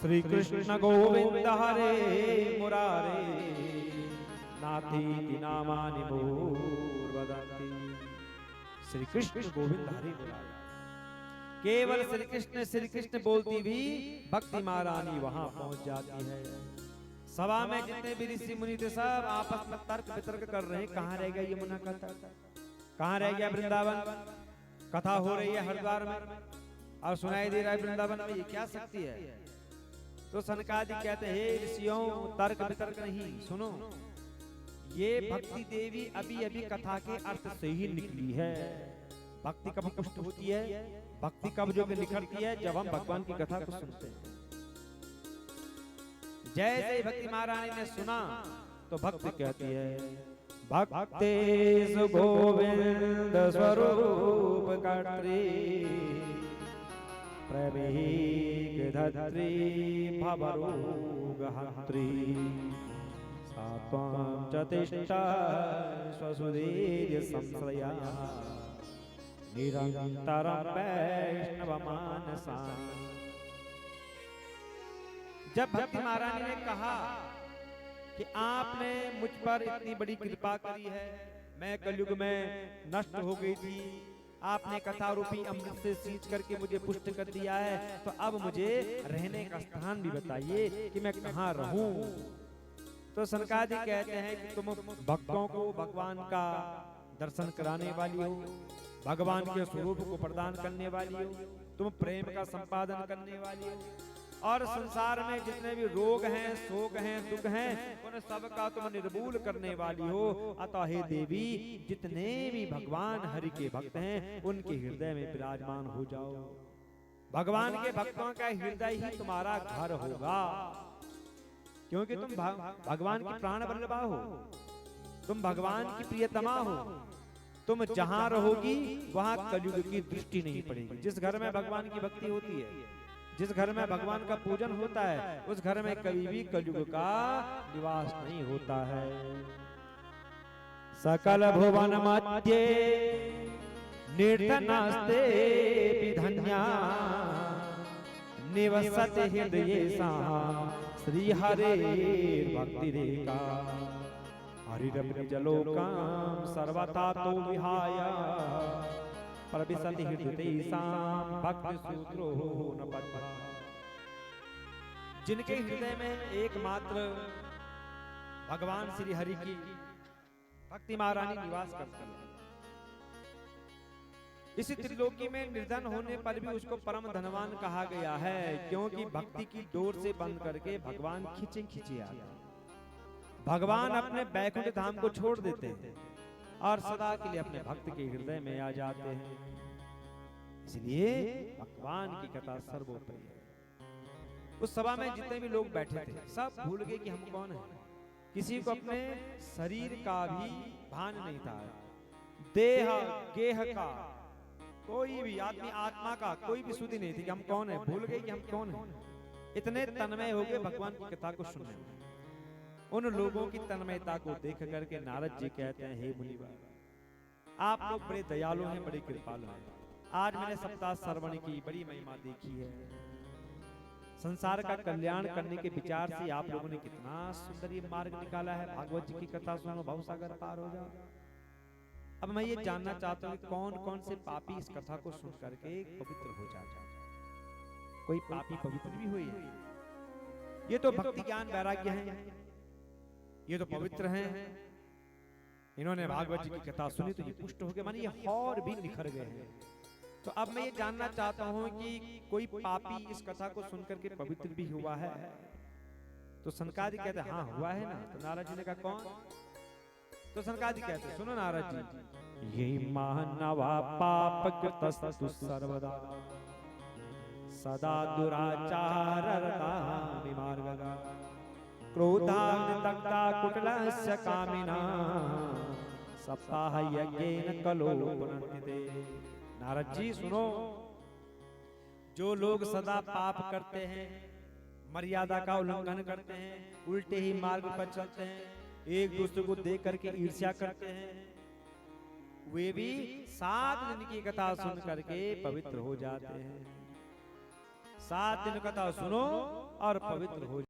श्री कृष्ण गोविंद हरे मुरारे नाथी नामानि मूर्वदन्ति। श्री कृष्ण गोविंद हरे मुरारे, केवल श्री कृष्ण बोलती भी भक्ति महारानी वहां पहुंच जाती है। सभा में जितने भी ऋषि मुनि थे सब आपस में तर्क वितर्क कर रहे हैं, कहां रह गया यमुना का तट, कहां रह गया वृंदावन। कथा हो रही है हरिद्वार में और सुनाई दे रहा है वृंदावन में, ये क्या शक्ति है। तो सनकादि कहते हैं, हे ऋषियों तर्क वितर्क नहीं, सुनो, ये भक्ति देवी अभी अभी कथा के अर्थ से ही निकली है। भक्ति कब पुष्ट होती है, भक्ति कब जो निखरती है, जब हम भगवान की कथा को सुनते हैं। जैसे भक्ति महारानी ने सुना तो भक्ति कहती है, भक्तेषु गोविंद स्वरूप कर्त्री प्रवेग धत्री भवरोग हंत्री सात्वं च तिष्ठा स्वसुधीर्य संश्रया निरंतरं वैष्णव मानसा। जब भक्ति महारानी ने कहा कि आपने मुझ पर इतनी बड़ी कृपा करी है, मैं कलयुग में नष्ट हो गई थी, आपने कथा रूपी अमृत से सींच करके मुझे पुष्ट कर दिया है, तो अब मुझे रहने का स्थान भी बताइए कि मैं कहाँ रहूं। तो सनकादि कहते हैं कि तुम भक्तों को भगवान का दर्शन कराने वाली हो, भगवान के स्वरूप को प्रदान करने वाली हो, तुम प्रेम का संपादन करने वाली हो, और संसार में जितने भी रोग हैं, शोक हैं, दुख हैं, उन सब का तुम निर्मूल करने वाली हो। अतः हे देवी, जितने भी भगवान हरि के भक्त हैं उनके हृदय में विराजमान हो जाओ। भगवान के भक्तों का हृदय ही तुम्हारा घर होगा, क्योंकि तुम भगवान की प्राण वल्लभा हो, तुम भगवान की प्रियतमा हो। तुम जहां रहोगी वहां कलयुग की दृष्टि नहीं पड़ेगी। जिस घर में भगवान की भक्ति होती है, जिस घर में भगवान का पूजन होता है, उस घर में कभी भी कलयुग का निवास नहीं होता है। सकल भुवन मध्य निर्धनास्ते विधन्या निवसति हृदयेषा श्री हरे भक्ति रेखा हरिरपि जलोकाम सर्वथा तो विहाय प्रविशति हृदयेषां भक्ति सूत्रो न पद्मा। जिनके हृदय में एकमात्र भगवान श्री हरि की भक्ति महारानी निवास करती है, इसी त्रिलोकी में निर्धन होने पर भी उसको परम धनवान कहा गया है, क्योंकि भक्ति की डोर से बंद करके भगवान खींचे खींचे आते हैं। भगवान अपने बैकुंठ धाम को छोड़ देते हैं और सदा के लिए अपने भक्त के हृदय में आ जाते हैं। इसलिए भगवान की कथा सर्वोपरि है। उस सभा में जितने भी लोग बैठे थे सब भूल गए कि हम कौन हैं। किसी को अपने शरीर का भी भान नहीं था, देह गेह का, कोई भी आदमी आत्मा का कोई भी सुधि नहीं थी कि हम कौन है। भूल गए कि हम कौन हैं। इतने तन्मय हो गए भगवान की कथा को सुनने में। उन लोगों की तन्मयता को देख करके नारद जी कहते हैं, हे मुनिवर, आप लोग बड़े दयालु हैं, बड़े कृपालु हैं। आज मैंने सप्ताह श्रवण की बड़ी महिमा देखी है। संसार का कल्याण करने के विचार से आप लोगों ने कितना सुंदर ये मार्ग निकाला है। भागवत जी की कथा सुनो, भवसागर पार हो जाओ। अब मैं ये जानना चाहता हूँ कौन कौन से पापी इस कथा को सुन करके पवित्र हो जाते। कोई पापी पवित्र भी हुई है? ये तो भक्ति ज्ञान वैराग्य है, ये तो पवित्र हैं। इन्होंने भागवत जी की कथा सुनी तो ये पुष्ट हो गए, माने ये और भी निखर गए हैं। तो अब मैं ये जानना चाहता हूं कि कोई पापी इस कथा को सुनकर के पवित्र भी हुआ है? तो सनकादि कहते हैं हाँ हुआ है ना। तो नारद जी ने कहा कौन? तो सनकादि कहते हैं, सुनो नारद जी, ये मानवा पाप कृतस्तु सर्वदा सदा दुराचाररता विमार्गगा क्रोधाग्निदग्धा कुटिलस्य कामिना सप्ताह यज्ञेन कलो पुनन्ति। नारद जी सुनो, जो लोग सदा पाप करते हैं, मर्यादा का उल्लंघन करते हैं, उल्टे ही मार्ग पर चलते हैं, एक दूसरे को देख करके ईर्ष्या करते हैं, वे भी 7 दिन की कथा सुन करके पवित्र हो जाते हैं। 7 दिन कथा सुनो और पवित्र हो